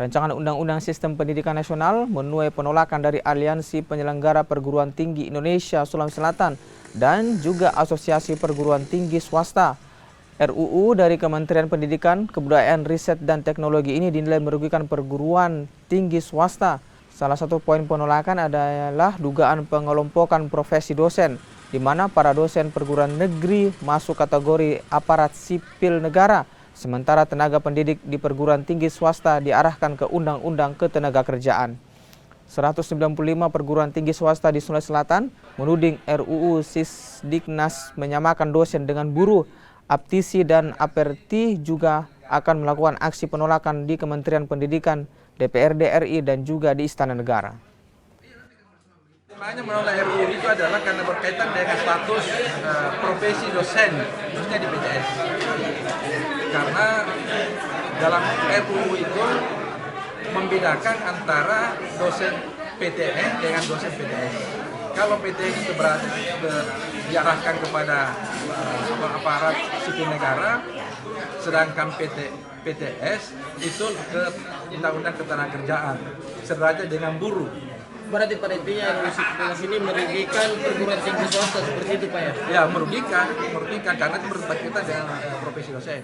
Rancangan Undang-Undang Sistem Pendidikan Nasional menuai penolakan dari Aliansi Penyelenggara Perguruan Tinggi Indonesia Sulawesi Selatan dan juga Asosiasi Perguruan Tinggi Swasta. RUU dari Kementerian Pendidikan, Kebudayaan, Riset, dan Teknologi ini dinilai merugikan perguruan tinggi swasta. Salah satu poin penolakan adalah dugaan pengelompokan profesi dosen, di mana para dosen perguruan negeri masuk kategori aparat sipil negara, sementara tenaga pendidik di perguruan tinggi swasta diarahkan ke Undang-Undang Ketenagakerjaan. 195 perguruan tinggi swasta di Sulawesi Selatan menuding RUU Sisdiknas menyamakan dosen dengan buruh. Aptisi dan Aperti juga akan melakukan aksi penolakan di Kementerian Pendidikan, DPRD RI, dan juga di Istana Negara. Makanya menolak RUU itu adalah karena berkaitan dengan status profesi dosen, khususnya di PTS. Karena dalam RUU itu membedakan antara dosen PTN dengan dosen PTS. Kalau PTN itu diarahkan kepada aparat sipil negara, sedangkan PTS itu ke Undang-Undang Ketenagakerjaan, sederajat dengan buruh. Berarti pada intinya RUU ini merugikan perguruan tinggi swasta seperti itu, Pak ya? Ya, merugikan karena itu berkaitan dengan profesi dosen.